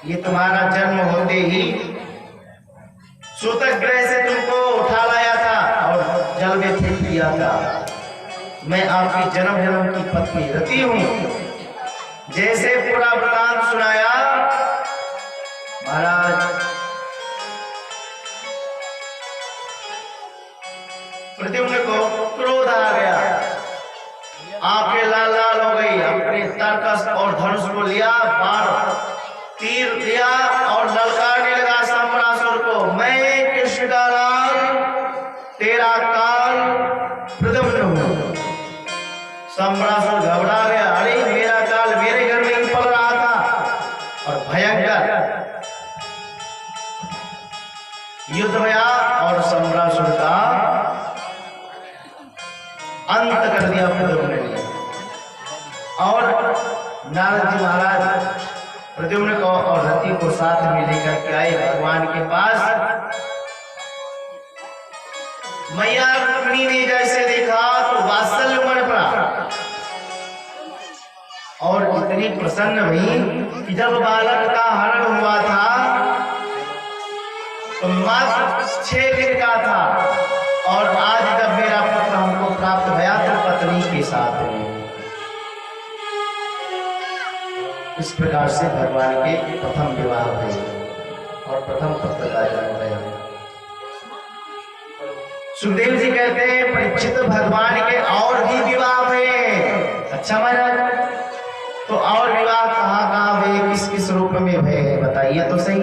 ये तुम्हारा जन्म होते ही सूतक ग्रह से तुमको उठा लाया था और जल में फेंक दिया था। मैं आपकी जन्म जन्म की पत्नी रति हूं। जैसे पूरा वृतांत सुनाया महाराज, प्रद्युम्न को क्रोध आ गया, आंखें लाल लाल हो गई। अपने तर्कस और धनुष को लिया, बाण तीर लिया और ललकारने लगा सम्रासुर को, मैं कृष्ण का नाम तेरा काल प्रद्युम्न हूं। सम्रासुर घबरा गया, अरे मेरा काल मेरे घर में ही पल रहा था। और भयंकर युद्ध हुआ और सम्रासुर का अंत कर दिया प्रद्युम्न ने। और नारद जी महाराज प्रद्युम्न को और रति को साथ में लेकर के आए भगवान के पास। मैया रुक्मिणी ने जैसे देखा तो वात्सल्य उमड़ पड़ा और इतनी प्रसन्न हुई कि जब बालक का हरण हुआ था तो मात्र 6 दिन का था और आज जब मेरा पुत्र हमको प्राप्त भया तो पत्नी के साथ है। इस प्रकार से भगवान के प्रथम विवाह हुए और प्रथम पुत्र का जन्म हुआ। सुखदेव जी कहते हैं परीक्षित भगवान के और भी विवाह हुए। अच्छा महाराज, तो और विवाह कहाँ हुए, किस किस रूप में हुए बताइए तो सही।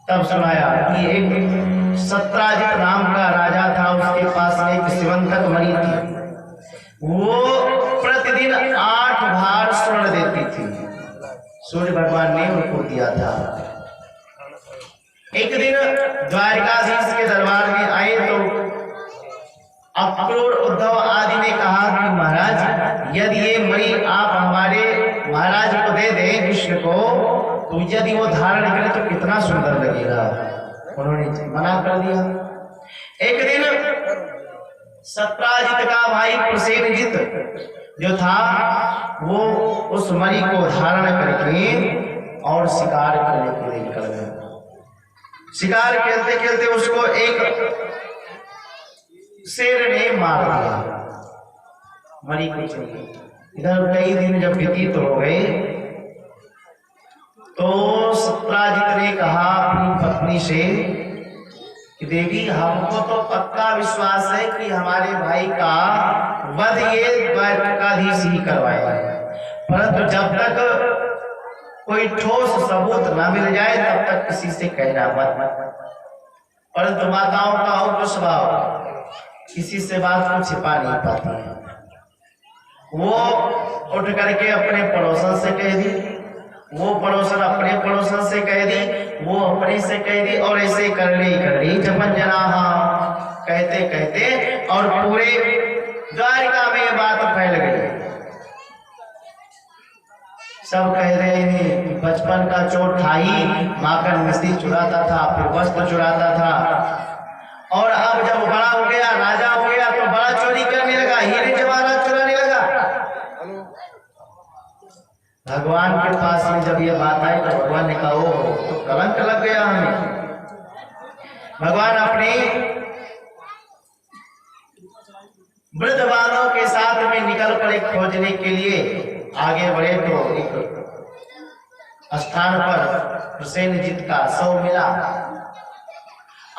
तब सुनाया कि एक सत्राजित नाम का राजा था, उसके पास एक शिवंतक मणि थी। वो प्रतिदिन 8 भार स्वर्ण देती थी। सूर्य भगवान ने उनको दिया था। एक दिन द्वारकाधीश के दरबार में आए तो अक्रूर उद्धव आदि ने कहा कि महाराज यदि ये मणि आप हमारे महाराज को दे दें कृष्ण को, तो यदि वो धारण करे तो कितना सुंदर लगेगा। उन्होंने मना कर दिया। एक दिन सत्राजित का भाई प्रसेनजित जो था वो उस मणि को धारण करके और शिकार करने के लिए निकल गया। शिकार खेलते खेलते उसको एक शेर ने मार दिया। मणि को चाहिए। इधर कई दिन जब व्यतीत हो गए तो सत्राजित ने कहा अपनी पत्नी से कि देवी हमको तो पक्का विश्वास है कि हमारे भाई का वध ये द्वारकाधीश ही करवाएगा, परंतु जब तक कोई ठोस सबूत न मिल जाए तब तक किसी से कहना मत। परंतु माताओं का उग्र स्वभाव, किसी से बात को छिपा नहीं पाती है। वो उठ करके अपने पड़ोसन से कह दी, वो पड़ोसन अपने पड़ोसन से कह दी, वो अपने से कह दी और ऐसे कर ली जपन जना कहते कहते और पूरे द्वारिका में बात फैल गई। सब कह रहे हैं बचपन का चोट था ही, माखन मिश्री चुराता था, फिर वस्त्र चुराता था, और अब जब बड़ा हो गया, राजा हो गया, तो बड़ा चोरी करने लगा, हीरे जवाहरात चुराने लगा। भगवान के पास में जब ये बात आई तो भगवान ने कहा ओ तो कलंक लग गया हमें। भगवान अपने वृद्ध बालों के साथ में निकल पड़े खोजने के लिए। आगे बढ़े तो एक स्थान पर प्रसेनजित का शव मिला।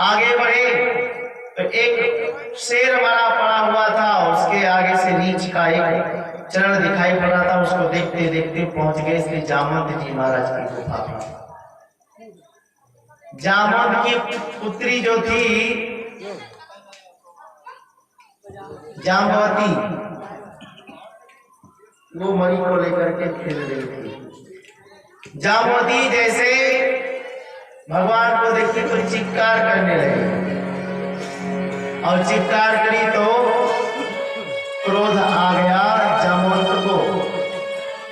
आगे बढ़े तो एक शेर मरा पड़ा हुआ था, उसके आगे से रीछ का एक चरण दिखाई पड़ रहा था। उसको देखते देखते पहुंच गए इसलिए जामवंत जी महाराज की गुफा में। जामवंत की पुत्री जो थी जाम्बवती, वो मणि को लेकर के खेल रही थी। जाम्बवती जैसे भगवान को देखी तो चित्कार करने लगी और चित्कार करी तो क्रोध आ गया जाम्बवंत को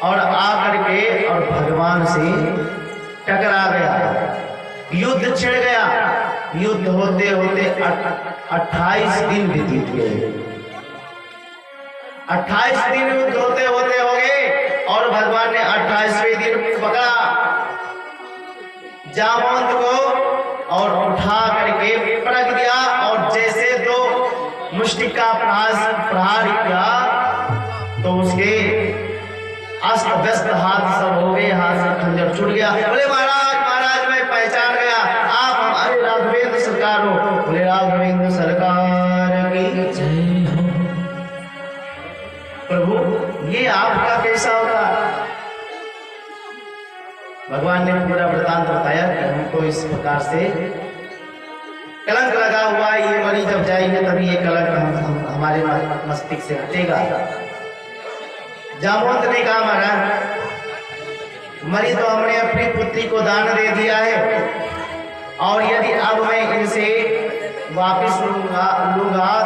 और आकर के और भगवान से टकरा गया। युद्ध छिड़ गया। युद्ध होते होते 28 दिन बीत गए। 28 दिन युद्ध होते होते हो गए और भगवान ने 28वें दिन पकड़ा जामवंत को और उठा करके पटक दिया और जैसे दो मुष्टि का प्रहार किया तो उसके अस्त व्यस्त हाथ सब हो गए, हाथ से खंजर छूट गया। बोले महाराज महाराज मैं पहचान गया, आप हमारे राघवेंद्र सरकार हो। बोले राघवेंद्र सरकार की जय हो। प्रभु ये आपका कैसा होगा? भगवान ने पूरा वृतांत बताया कि हमको इस प्रकार से कलंक लगा हुआ, ये मरी जब जाएंगे तभी ये कलंक हमारे मस्तिष्क से हटेगा। जामवंत ने कहा महाराज मरी तो हमने अपनी पुत्री को दान दे दिया है और यदि अब मैं इनसे वापिस लूंगा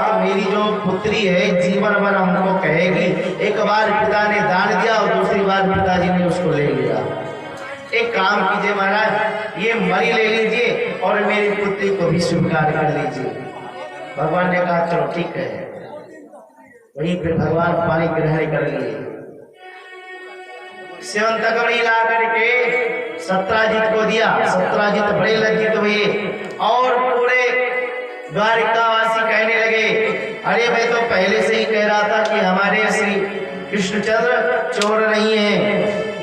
तो मेरी जो पुत्री है जीवन भर हमको कहेगी एक बार पिता ने दान दिया और दूसरी बार पिताजी ने उसको ले लिया। एक काम कीजिए महाराज ये मरी ले लीजिए और मेरी पुत्री को भी स्वीकार कर लीजिए। भगवान ने कहा चलो ठीक है। वहीं फिर भगवान पानी ग्रहण कर लिए, सेवंतकमणि ला करके सत्राजित को दिया। सत्राजित बड़े लज्जित हुए और पूरे द्वारिकावासी कहने लगे अरे मैं तो पहले से ही कह रहा था कि हमारे श्री कृष्णचंद्र चोर नहीं है।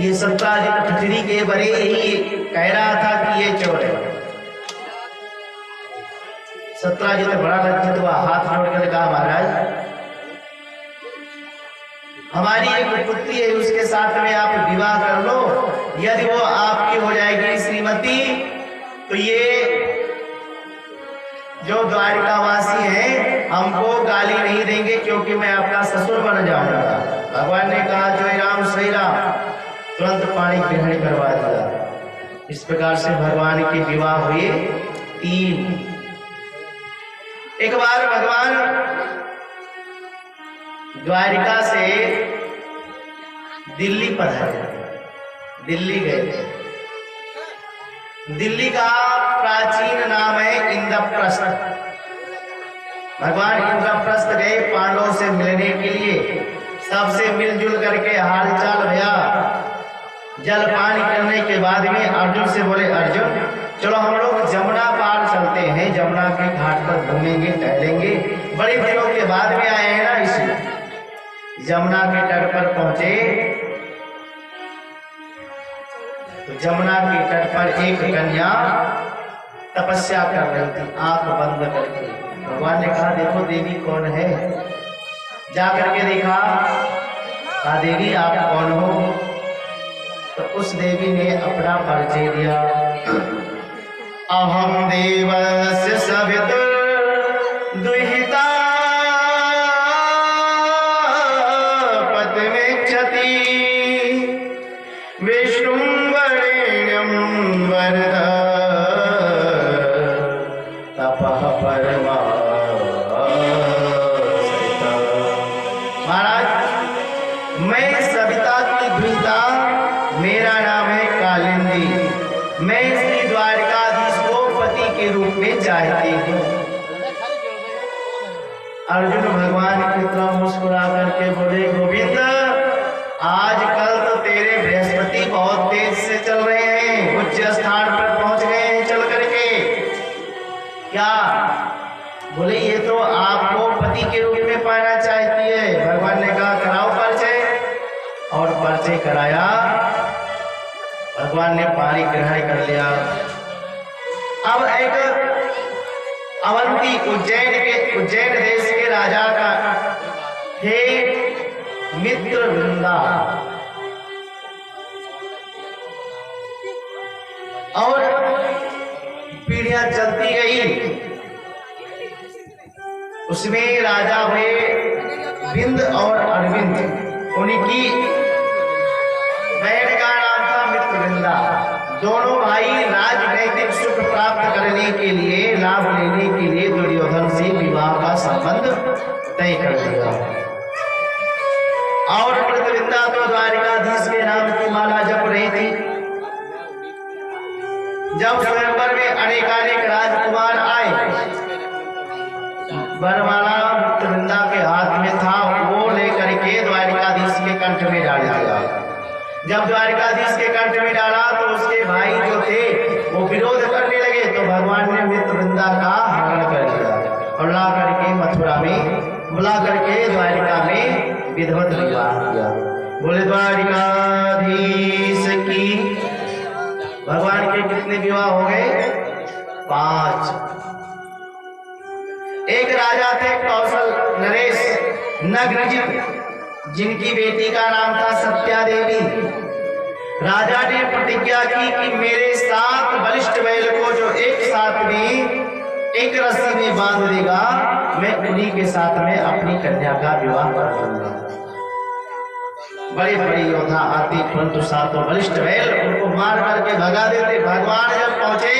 ये सत्राजित ठठरी के बड़े ही कह रहा था कि ये चोर है। सत्राजित बड़ा लज्जित हुआ, हाथ जोड़कर कहा महाराज हमारी एक पुत्री है उसके साथ में आप विवाह कर लो, यदि वो आपकी हो जाएगी श्रीमती तो ये जो द्वारिकावासी हैं हमको गाली नहीं देंगे क्योंकि मैं आपका ससुर बन जाऊंगा। भगवान ने कहा जय राम सही राम, तुरंत पानी ग्रहण करवा दिया। इस प्रकार से भगवान के विवाह हुए 3। एक बार भगवान द्वारिका से दिल्ली पधारे, दिल्ली गए थे। दिल्ली का प्राचीन नाम है इंद्रप्रस्थ। भगवान इंद्रप्रस्थ गए पांडवों से मिलने के लिए, सबसे मिलजुल करके हालचाल भया। जलपान करने के बाद में अर्जुन से बोले अर्जुन चलो हम लोग जमुना पार चलते हैं, जमुना के घाट पर घूमेंगे टहलेंगे, बड़े दिनों के बाद में आए हैं ना इसलिए। जमुना के तट पर पहुंचे तो जमुना के तट पर एक कन्या तपस्या कर रही थी आंख बंद करके। भगवान ने कहा देखो देवी कौन है। जाकर के देखा, कहा देवी आप कौन हो? तो उस देवी ने अपना परिचय दिया, अहम देवस्य सवितुर दुहिता चाहती हूँ। अर्जुन भगवान की तरफ मुस्कुरा करके बोले गोविंद आजकल तो तेरे बृहस्पति बहुत तेज से चल रहे हैं, उच्च स्थान पर पहुंच गए हैं चल करके। क्या? बोले ये तो आपको पति के रूप में पाना चाहती है। भगवान ने कहा कराओ परिचय, और परिचय कराया। भगवान ने पानी ग्रहण कर लिया। अब एक अवंती उज्जैन देश के राजा का थे मित्रवृंदा, और पीढ़ियां चलती गई। उसमें राजा हुए बिंद और अरविंद, उनकी बहन का नाम था मित्रवृंदा। दोनों भाई राजनैतिक सुख प्राप्त करने के लिए, लाभ लेने के लिए दुर्योधन से विवाह का संबंध तय कर दिया। और मित्रवृंदा तो द्वारिकाधीश के नाम की माला जप रही थी। जब स्वयंवर में अनेकानेक राजकुमार आए, वरमाला मित्रवृंदा के हाथ में था, वो लेकर के द्वारिकाधीश के कंठ में डाल दिया। जब द्वारिकाधीश के कंठ में डाला तो उसके भाई जो थे वो विरोध करने लगे, तो भगवान ने मित्रवृंदा का हरण कर लिया और ला करके मथुरा में बुला करके द्वारिका में विधिवत विवाह किया। बोले द्वारिकाधीश की। भगवान के कितने विवाह हो गए? 5। एक राजा थे कौशल नरेश नग्नजित, जिनकी बेटी का नाम था सत्या देवी। राजा ने प्रतिज्ञा की कि मेरे 7 बलिष्ठ बैल को जो एक साथ में एक रस्सी में बांध देगा, मैं उन्हीं के साथ में अपनी कन्या का विवाह कर दूंगा। बड़े बड़े योद्धा आते, परंतु 7 बलिष्ठ बैल उनको मार करके भगा देते। भगवान जब पहुंचे,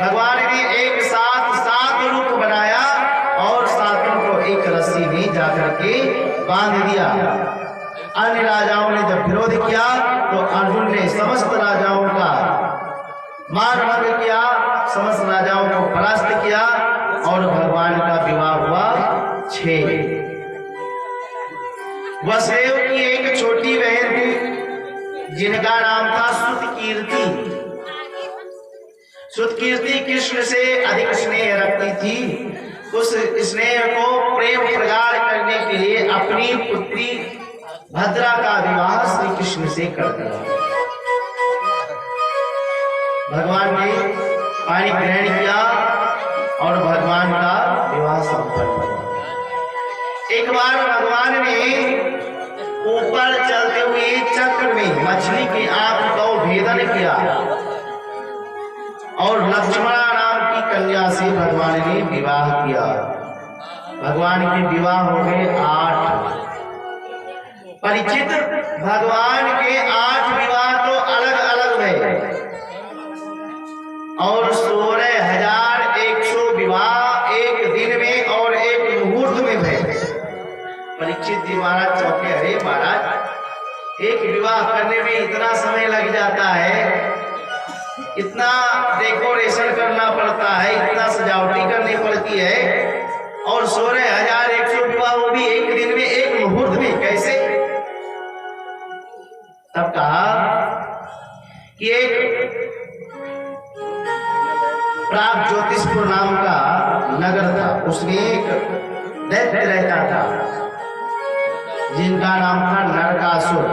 भगवान ने एक साथ 7 रूप बनाया और 7 को एक रस्सी में जाकर के बांध दिया। अन्य राजाओं ने जब विरोध किया तो अर्जुन ने समस्त राजाओं का मान भंग किया, समस्त राजाओं को परास्त किया और भगवान का विवाह हुआ 6। वसुदेव की एक छोटी बहन थी जिनका नाम था सुतकीर्ति। सुतकीर्ति कृष्ण से अधिक स्नेह रखती थी। उस स्नेह को प्रेम प्रगाढ़ करने के लिए अपनी पुत्री भद्रा का विवाह श्री कृष्ण से कर दिया। भगवान ने पानी ग्रहण किया और भगवान का विवाह संपन्न हुआ। एक बार भगवान ने ऊपर चलते हुए चक्र में मछली की आंख को भेदन किया और लक्ष्मणा नाम की कन्या से भगवान ने विवाह किया। भगवान के विवाह हो गए 8। परिचित भगवान के 8 विवाह तो अलग अलग है और 16,100 विवाह एक दिन में और एक मुहूर्त में भय। परीक्षित जी महाराज चौके, अरे महाराज एक विवाह करने में इतना समय लग जाता है, इतना डेकोरेशन करना पड़ता है, इतना सजावटी करनी पड़ती है और 16,100 विवाह वो भी एक दिन में एक मुहूर्त में, कैसे? तब कहा कि एक प्राग ज्योतिषपुर नाम का नगर था, उसमें एक दैत्य रहता था जिनका नाम था नरकासुर।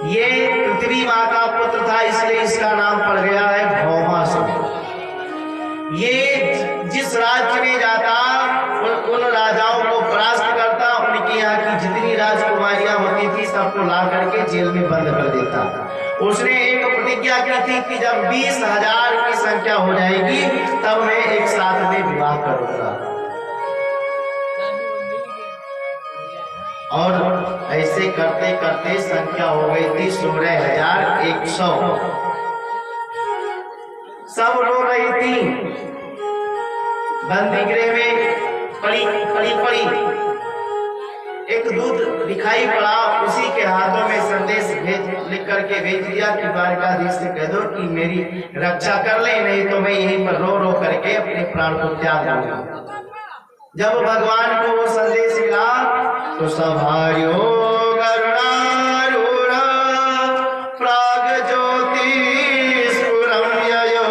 ये पृथ्वी माँ का पुत्र था, इसलिए इसका नाम पड़ गया है भौमासुर। ये जिस राज्य में जाता उन राजाओं को परास्त करता, उनके यहाँ की जितनी राजकुमारियां होती थी सबको ला करके जेल में बंद कर देता। उसने एक प्रतिज्ञा की थी कि जब 20,000 की संख्या हो जाएगी तब मैं एक साथ में विवाह करूंगा। और ऐसे करते करते संख्या हो गई थी 16,100। सब रो रही थी, बंदी गृह में पड़ी। एक दूत दिखाई पड़ा, उसी के हाथों में संदेश लिख करके भेज दिया कि द्वारिकाधीश से कह दो कि मेरी रक्षा कर ले, नहीं तो मैं यहीं पर रो रो करके अपने प्राण को त्याग दूंगा। जब भगवान को वो संदेश मिला तो सभार्यो गरुणारूढ़ प्राग ज्योतिषपुरम ययो।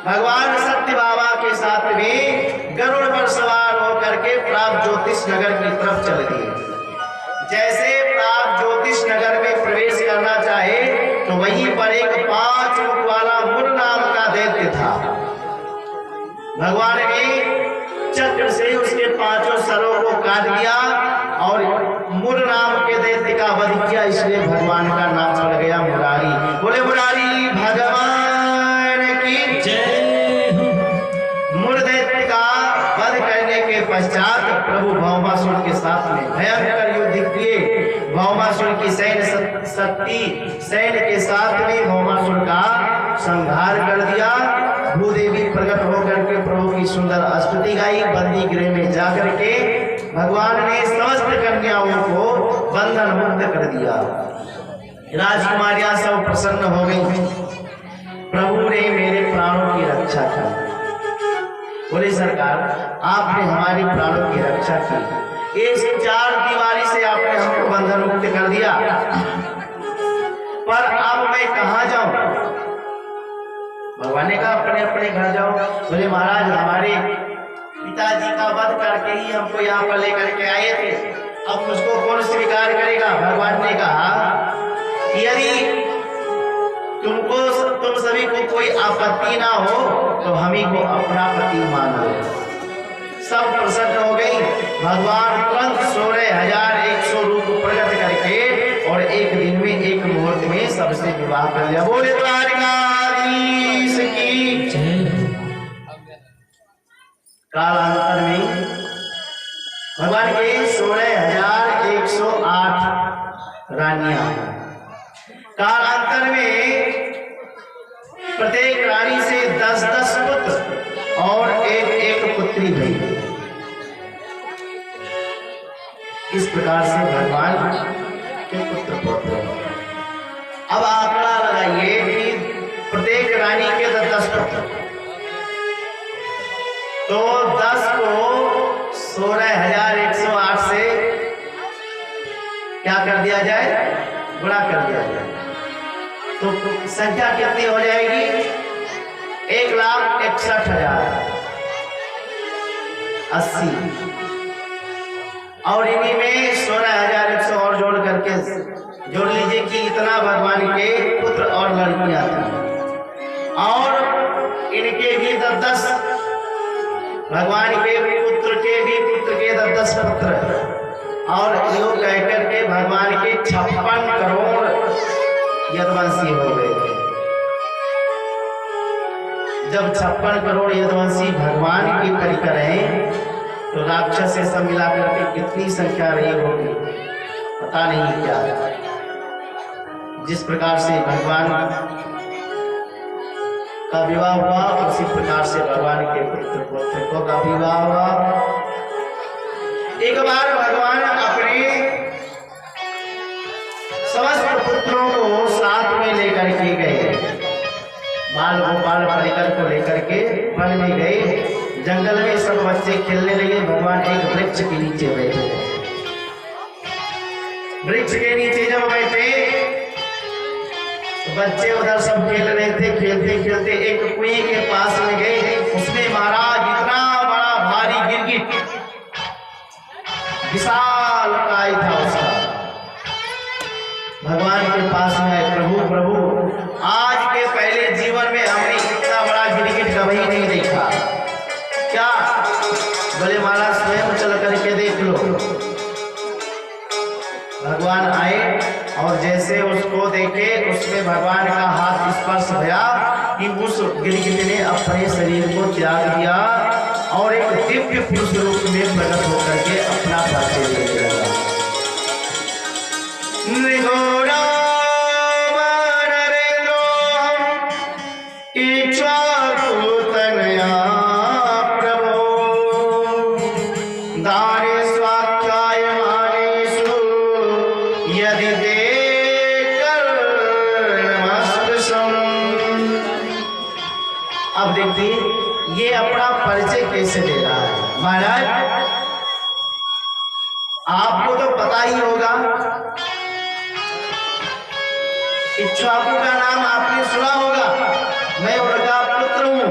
भगवान सत्य बाबा के साथ में गरुड़ पर सवार होकर के प्राग ज्योतिष नगर की तरफ चल दिए। जैसे प्राग ज्योतिष नगर में प्रवेश करना चाहे तो वहीं पर एक 5 मुख वाला मुर नाम का दैत्य था। भगवान ने चक्र से उसके 5 सरों को काट दिया और मुर नाम के दैत्य का वध किया, इसलिए भगवान का नाम पड़ गया मुरारी। बोले मुरारी भगवान की जय। मुर दैत्य का वध करने के पश्चात प्रभु भौमासुर के साथ में भयंकर युद्ध किए। भौमासुर की सैन्य के साथ में भौमासुर का संहार कर दिया। भूदेवी प्रकट होकर के प्रभु की सुंदर स्तुति गाई। बंदी गृह में जाकर के भगवान ने समस्त कन्याओं को बंधन मुक्त कर दिया। राजकुमारियां सब प्रसन्न हो गई। प्रभु ने मेरे प्राणों की रक्षा की। बोले सरकार, आपने हमारी प्राणों की रक्षा की, इस 4 दीवारी से आपने हमको बंधन कर दिया, पर अब मैं कहाँ जाऊं? भगवान ने कहा अपने अपने घर जाओ। बोले महाराज हमारे पिताजी का वध करके ही हमको यहाँ पर लेकर के आए थे, अब मुझको कौन स्वीकार करेगा? भगवान ने कहा यदि तुम सभी को कोई आपत्ति ना हो तो हम ही को अपना पति मान लो। सब प्रसन्न हो गई। भगवान तुरंत 16,100 रूप प्रकट करके और एक दिन में एक मुहूर्त में सबसे विवाह कर लिया। बोले द्वारकाधीश की कालांतर में भगवान के 16,108 रानियां, कालांतर में प्रत्येक रानी से 10-10 पुत्र और एक पुत्री हुई। इस प्रकार से भगवान के पुत्र पौत्र। अब आंकड़ा लगाइए कि प्रत्येक रानी के 10-10 पुत्र, तो 10 को 16,108 से क्या कर दिया जाए? गुणा कर दिया जाए तो संख्या कितनी हो जाएगी? 1,61,080। और इन्हीं में 16,100 और जोड़ करके जोड़ लीजिए कि इतना भगवान के पुत्र और लड़कियां थी। और इनके भी 10-10 भगवान के पुत्र के भी पुत्र के 10-10 पुत्र, और योग कहकर के भगवान के 56 करोड़ यदुवंशी हो गए थे। जब 56 करोड़ यदुवंशी भगवान की परिकर हैं तो राक्षस से सब मिलाकर के कितनी संख्या रही होगी पता नहीं क्या। जिस प्रकार से भगवान का विवाह हुआ उसी प्रकार से भगवान के पुत्र पौत्रों का विवाह हुआ। एक बार भगवान अपने समस्त पुत्रों को साथ में लेकर के गए, बाल गोपाल परिकर को लेकर के वन में गए। जंगल में सब बच्चे खेलने लगे। भगवान एक वृक्ष के नीचे बैठे। वृक्ष के नीचे जब बैठे तो बच्चे उधर सब खेल रहे थे। खेलते खेलते एक कुएं के पास में गए। उसमें महाराज इतना बड़ा भारी गिरगिट, विशाल काय था उसका। भगवान के पास में आए, प्रभु प्रभु आज के पहले जीवन में हमने इतना बड़ा गिरगिट कभी नहीं देखा। क्या? बोले महाराज स्वयं चल करके देख लो। भगवान आए और जैसे उसको देखे उसमें भगवान का हाथ स्पर्श हुआ कि उस गिरगिट ने अपने शरीर को त्याग दिया और एक दिव्य पुरुष रूप में प्रकट होकर के अपना परिचय देने लगा। अब देखिए ये अपना परिचय कैसे दे रहा है। महाराज आपको तो पता ही होगा, इक्ष्वाकु का नाम आपने सुना होगा। मैं उनका पुत्र हूं,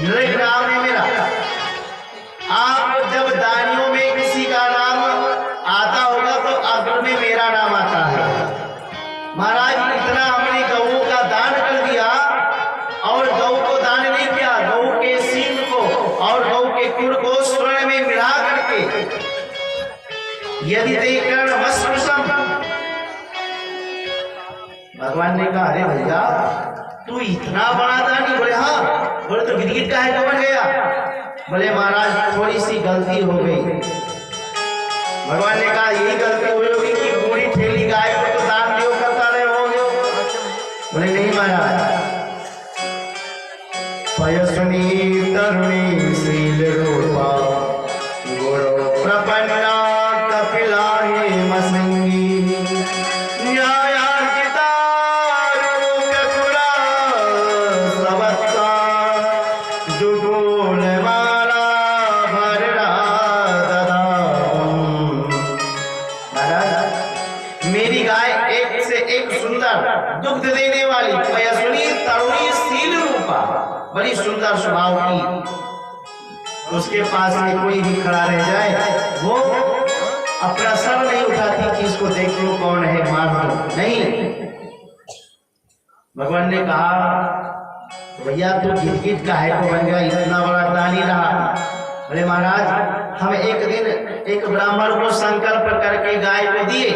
नृग नाम है मेरा। आप जब दानियों में किसी का नाम आता होगा तो अग्र में मेरा नाम आता है। महाराज इतना हमने गऊ का दान कर दिया, और गऊ को दान नहीं किया, गऊ के सींग को और गऊ के कुर को स्वर्ण में मिला करके यदि देकर वस्त्रसम। भगवान ने कहा अरे भैया तू इतना बड़ा दानी? बोले हाँ। बोले तो गिरगिट का है तो बन गया? बोले महाराज थोड़ी सी गलती हो गई। भगवान ने कहा यही गलती हुई होगी कि पूरी ठेली गाय को तो दान दियो करता रहे होगे। बोले नहीं महाराज, पयसनी तरुणी श्रील रूपा गुरु प्रपन्ना कपिलाहि मसंगी न्यायार्जिता रूपकुला सवत्सा जुगुल माला भरड़ा ददाम। महाराज मेरी गाय एक से एक सुंदर दुग्ध देने वाली, वयस्विनी तरुणी शील रूपा, बड़ी सुंदर स्वभाव की, उसके पास में कोई भी खड़ा रह जाए वो अपना सर नहीं उठाती कि इसको देख लो कौन है, मार दो, नहीं। भगवान ने कहा भैया तू गिरगिट का है को बन गया, इतना बड़ा दानी रहा। बोले महाराज हम एक दिन एक ब्राह्मण को संकल्प करके गाय को दिए,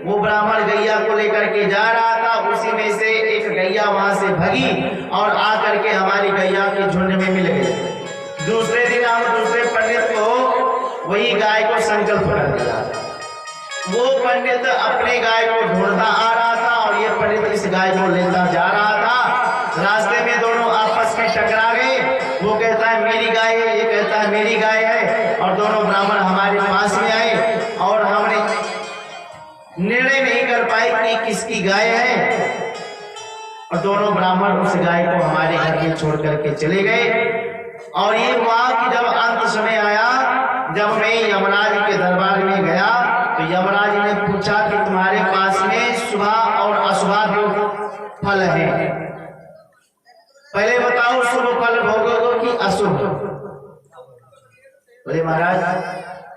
वो ब्राह्मण गैया को लेकर के जा रहा था, उसी में से एक गैया वहां से भगी और आकर के हमारी गैया के झुंड में मिल गई। दूसरे दिन हम दूसरे पंडित को वही गाय को संकल्प कर दिया। वो पंडित अपने गाय को ढूंढता आ रहा था और ये पंडित इस गाय को लेता जा रहा था। रास्ते में दोनों आपस में टकरा गए, वो कहता है मेरी गाय है, ये कहता है मेरी गाय है, और दोनों ब्राह्मण हमारे पास में आए और हमने निर्णय नहीं कर पाए कि किसकी गाय है, और दोनों ब्राह्मण उस गाय को हमारे घर में छोड़ करके चले गए। और ये हुआ कि जब अंत समय आया, जब मैं यमराज के दरबार में गया तो यमराज ने पूछा कि तुम्हारे पास में शुभ और अशुभ दो फल है, पहले बताओ शुभ फल भोगोगे कि अशुभ। बोले महाराज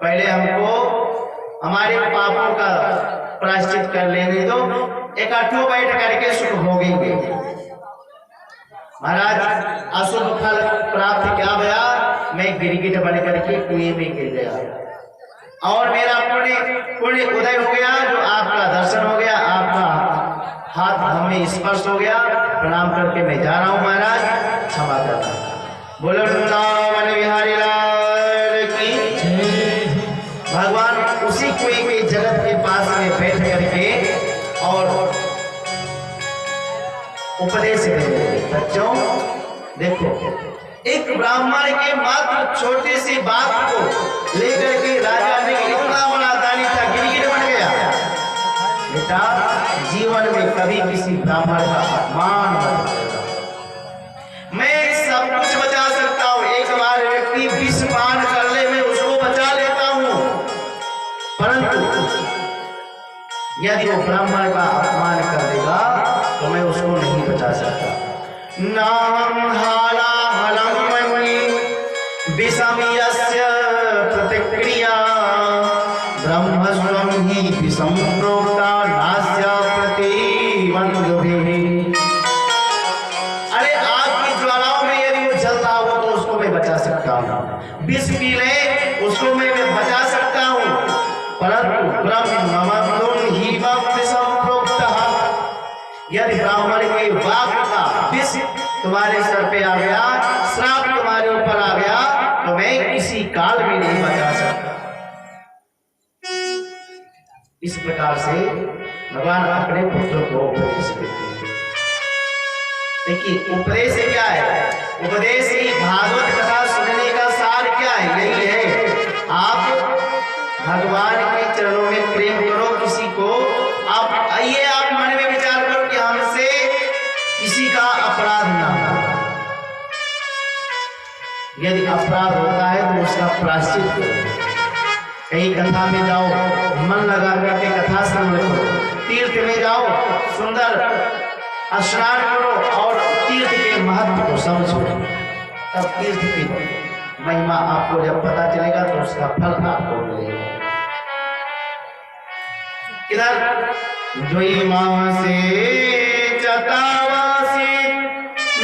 पहले हमको हमारे पापों का प्रायश्चित कर लेने दो, इकट्ठे बैठ करके सुख भोगेंगे। महाराज अशुभ फल प्राप्त क्या भया, मैं गिरगिट बन करके कुएं में गिर गया और मेरा पुण्य उदय हो गया, जो आपका दर्शन हो गया, आपका हाथ हमें स्पर्श हो गया, प्रणाम करके मैं जा रहा हूँ महाराज, क्षमा करना। बोलो वृंदावन बिहारी लाल की। भगवान उसी कुएं के जगत के पास में बैठ करके और उपदेश दे रहे। बच्चों देखो, एक ब्राह्मण के मात्र छोटे सी बात को लेकर के राजा ने इतना बड़ा दानी था, गिरगिट बन गया। बेटा जीवन में कभी किसी ब्राह्मण का अपमान मत करना। मैं सब कुछ बचा सकता हूँ, एक बार व्यक्ति विष पान कर ले मैं उसको बचा लेता हूँ, परंतु यदि वो ब्राह्मण का अपमान कर देगा तो मैं उसको नहीं बचा सकता। नाम हाला हलम विषम यस्य प्रतिक्रिया ब्रह्मस्वं ही विषम प्रोक्ता नास्य प्रतिबंधुभिः। अरे आग की ज्वालाओं में यदि वो जलता हो तो उसको मैं बचा सकता हूँ, विष पी ले उसको मैं बचा सकता हूँ, परंतु ब्रह्मस्वं ही विषम प्रोक्ता, यदि ब्राह्मण के वाक का विष तुम्हारे सर पे आ गया, श्राप तुम्हारे ऊपर आ गया, तो मैं किसी काल में नहीं बचा सकता। इस प्रकार से भगवान अपने पुत्र को उपदेश देते हैं। देखिए उपदेश क्या है, उपदेश ही भागवत कथा सुनने का सार क्या है, यही है आप भगवान के चरणों में प्रेम करो किसी को। आप आइए, आप मन में विचार करो कि हमसे किसी का अपराध ना हो, यदि अपराध होता है तो उसका प्रायश्चित करो। कहीं कथा में जाओ, मन लगा करके कथा सुन लो, तीर्थ में जाओ, सुंदर स्नान करो और तीर्थ के महत्व को समझो, तब तीर्थ की महिमा आपको जब पता चलेगा तो उसका फल आपको मिलेगा। इधर द्वि मासे चतावासी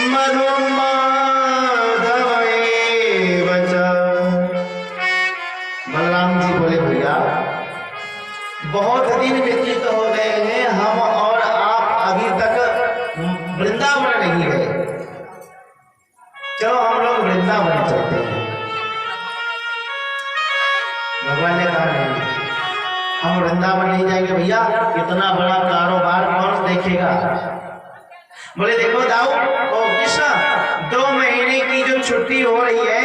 मधु माधवेव च। बलराम जी बोले भैया बहुत दिन व्यतीत हो गए हैं, हम और आप अभी तक वृंदावन नहीं गए, चलो हम लोग वृंदावन चलते हैं। भगवान ने कहा नहीं, हम वृंदावन नहीं जाएंगे भैया, इतना बड़ा कारोबार कौन देखेगा। बोले देखो दाऊ ओ कृष्ण, 2 महीने की जो छुट्टी हो रही है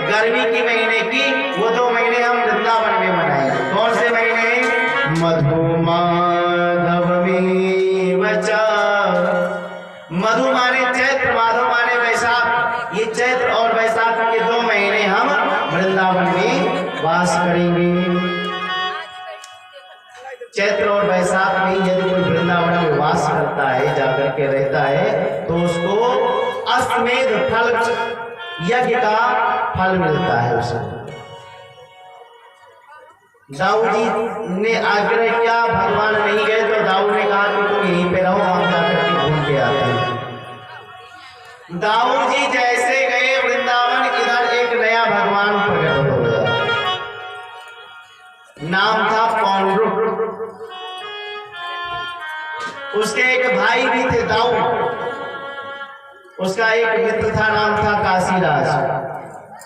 गर्मी की महीने की, वो 2 महीने हम वृंदावन में मनाएंगे। कौन से महीने? मधु माधवेव च। मधु माने चैत्र, माधव माने वैशाख। ये चैत्र और वैशाख के 2 महीने हम वृंदावन में वास करेंगे। चैत्र और वैशाख में यदि कोई वृंदावन में वास करता है, जाकर के रहता है, तो उसको अश्वमेध फल यज्ञ का फल मिलता है उसको। दाऊद जी ने आग्रह किया, भगवान नहीं गए तो दाऊद ने कहा कि तुम यहीं पे रहो, हम जाकर के घूम के आते हैं। दाऊद जी जैसे गए वृंदावन, इधर एक नया भगवान प्रकट हो गया, नाम था पौंड्रुक। उसके एक भाई भी थे दाऊद, उसका एक मित्र था, नाम था काशीराज।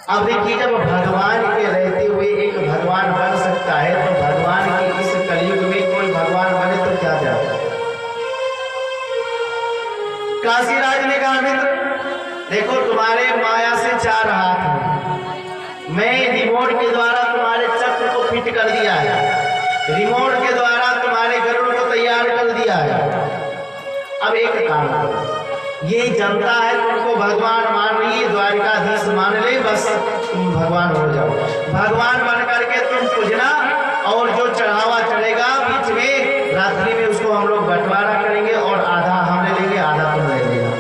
अब देखिए, जब भगवान के रहते हुए एक भगवान बन सकता है, तो भगवान के इस कलयुग में कोई भगवान बने तो क्या जाता है। काशीराज ने कहा, मित्र देखो, तुम्हारे माया से 4 हाथ हैं, मैं रिमोट के द्वारा तुम्हारे चक्र को फिट कर दिया है, रिमोट के द्वारा तुम्हारे गरुड़ को तैयार कर दिया है। अब एक काम करो, ये जनता है तुमको भगवान मान रही है, द्वारिकाधीश मान ले, बस तुम भगवान हो जाओ। भगवान बन करके तुम पूजना, और जो चढ़ावा चढ़ेगा बीच में रात्रि में उसको हम लोग बंटवारा करेंगे, और आधा हम ले लेंगे, आधा तुम ले लेगा।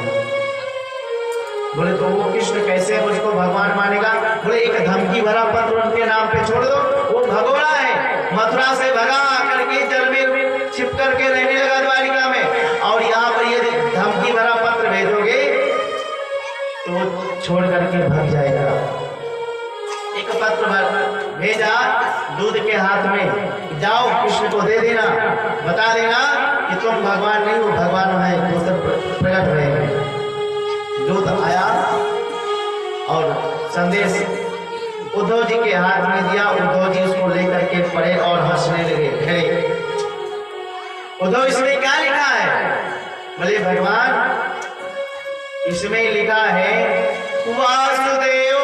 बोले तो वो कृष्ण कैसे मुझको भगवान मानेगा? बोले एक धमकी भरा पत्र उनके नाम पे छोड़ दो, वो भगोड़ा है, मथुरा से भगा करके जल में छिप करके रहने लगा द्वारिका में, और यहाँ पर यदि धमकी भरा पत्र भेजोगे तो वो छोड़ करके भाग जाएगा। एक पत्र भेजा दूध के हाथ में, जाओ कृष्ण को दे देना, बता देना कि तुम भगवान नहीं हो, भगवान है, दूसरे प्रकट रहेंगे। दूध आया और संदेश उद्धव जी के हाथ में दिया। उद्धव जी उसको लेकर के पढ़े और हंसने लगे, खड़े। उद्धव, इसमें क्या लिखा है? बोले भगवान, इसमें लिखा है वासुदेव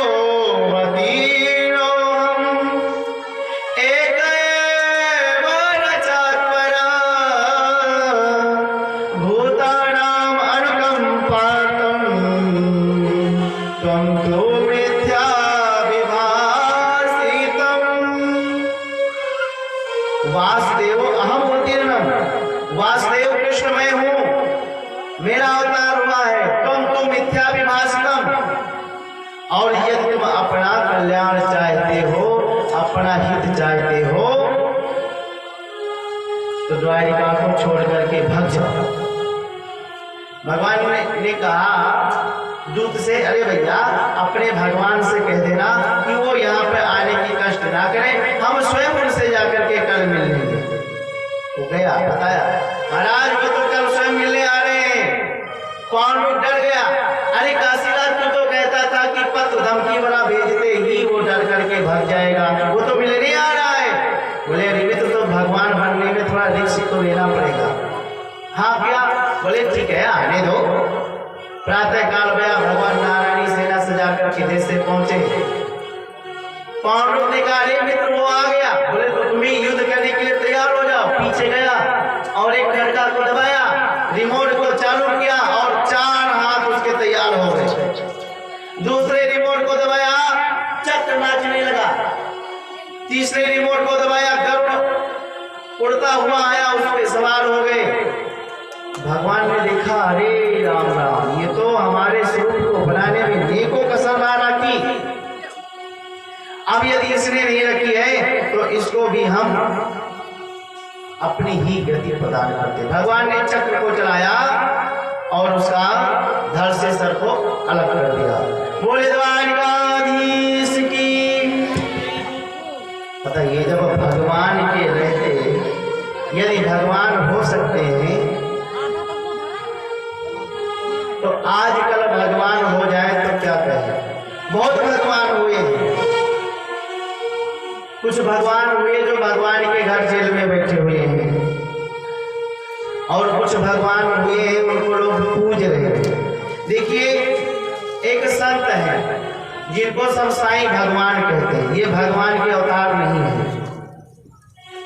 वासुदेव अहम उत्तीर्णम, वासुदेव कृष्ण मैं हूं, मेरा अवतार हुआ है, तुम मिथ्या विभाषितम। और यदि तुम अपना कल्याण चाहते हो, अपना हित चाहते हो, तो द्वारिका को छोड़ करके भाग जाओ। भगवान ने कहा दूत से, अरे भैया अपने भगवान से कह देना कि वो यहाँ पे आने की कष्ट ना करें, हम स्वयं उनसे जाकर के कल मिल लेंगे। वो गया, बताया, महाराज वो तो कल स्वयं मिलने आ रहे हैं। कौन लोग डर गया? अरे काशीराज तो कहता था कि पत्र धमकी वाला भेजते ही वो डर करके भाग जाएगा, वो तो मिलने आ रहा है। बोले अरे तो भगवान बनने में थोड़ा रिस्क तो लेना पड़ेगा। हाँ क्या? बोले ठीक है, आने दो। प्रातः काल गया, भगवान नारायणी सेना सजा करके देश से पहुंचे। पौंड्रुक ने कहा, अरे मित्र वो आ गया। बोले तो तुम भी युद्ध करने के लिए तैयार हो जाओ। पीछे गया और एक खड़का को दबाया, रिमोट को चालू किया और 4 हाथ उसके तैयार हो गए। दूसरे रिमोट को दबाया, चक्र नाचने लगा। तीसरे रिमोट को दबाया, गरुड़ उड़ता हुआ आया, उस पर सवार हो गए। भगवान ने देखा, अरे राम राम, ये तो हमारे स्वरूप को बनाने में नेको कसर ना रखी। अब यदि इसने नहीं रखी है तो इसको भी हम अपनी ही गति प्रदान करते। भगवान ने चक्र को चलाया और उसका धड़ से सर को अलग कर दिया। बोले द्वारिकाधीश की। पता ये जब भगवान के रहते यदि भगवान हो सकते हैं तो आजकल भगवान हो जाए तो क्या कहें। बहुत भगवान हुए हैं, कुछ भगवान हुए जो भगवान के घर जेल में बैठे हुए हैं, और कुछ भगवान हुए हैं उनको लोग पूज रहे हैं। देखिए एक संत है जिनको सब साईं भगवान कहते हैं, ये भगवान के अवतार नहीं है।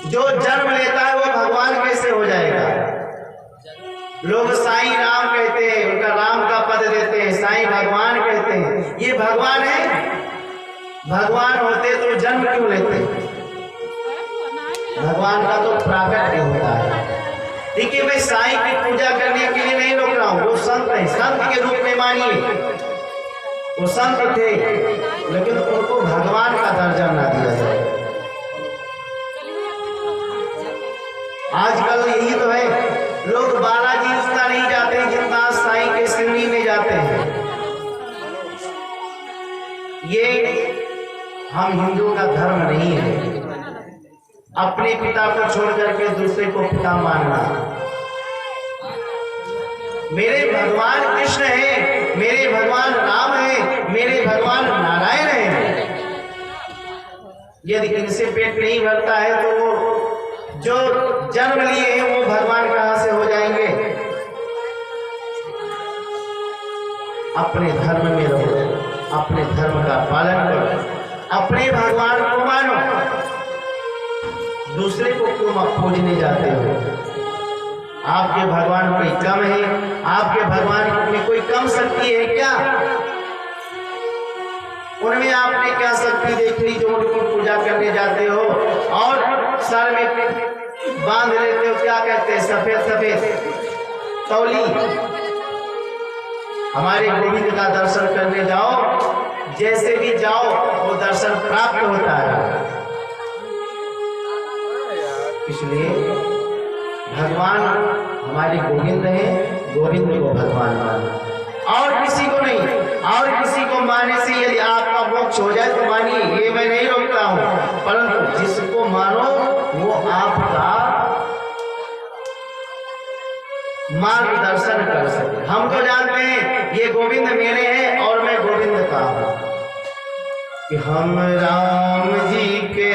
जो जन्म लेता है वो भगवान कैसे हो जाएगा? लोग साईं राम कहते हैं, उनका राम का पद देते हैं, साईं भगवान कहते हैं। ये भगवान है? भगवान होते तो जन्म क्यों लेते? भगवान का तो प्राकट्य होता है। देखिए मैं साईं की पूजा करने के लिए नहीं रोक रहा हूँ, वो संत है, संत के रूप में मानिए, वो संत थे, लेकिन उनको भगवान का दर्जा ना दिया जाए। आजकल यही तो है, लोग बालाजी उतना नहीं जाते जितना साईं के शिवनी में जाते हैं। ये हम हिंदू का धर्म नहीं है, अपने पिता को छोड़ करके दूसरे को पिता मानना। मेरे भगवान कृष्ण है, मेरे भगवान राम है, मेरे भगवान नारायण है। यदि इनसे पेट नहीं भरता है तो वो जो जन्म लिए हैं वो भगवान कहां से हो जाएंगे। अपने धर्म में रहो, अपने धर्म का पालन करो, अपने भगवान को मानो, दूसरे को क्यों पूजने जाते हो। आपके भगवान कोई कम है, आपके भगवान में कोई कम शक्ति है क्या? उनमें आपने क्या शक्ति देख ली जो उनकी पूजा करने जाते हो और सर में बांध लेते हो, क्या कहते हैं, सफेद सफेद तौली। हमारे गोविंद का दर्शन करने जाओ, जैसे भी जाओ वो दर्शन प्राप्त होता है। इसलिए भगवान हमारे गोविंद हैं, गोविंद को भगवान मानो और किसी को नहीं। और किसी को मानने से यदि आपका मोक्ष हो जाए तो मानिए, ये मैं नहीं रोकता हूं, परंतु जिसको मानो वो आपका मार्गदर्शन कर सके। हम तो जानते हैं ये गोविंद मेरे हैं और मैं गोविंद का हूं, कि हम राम जी के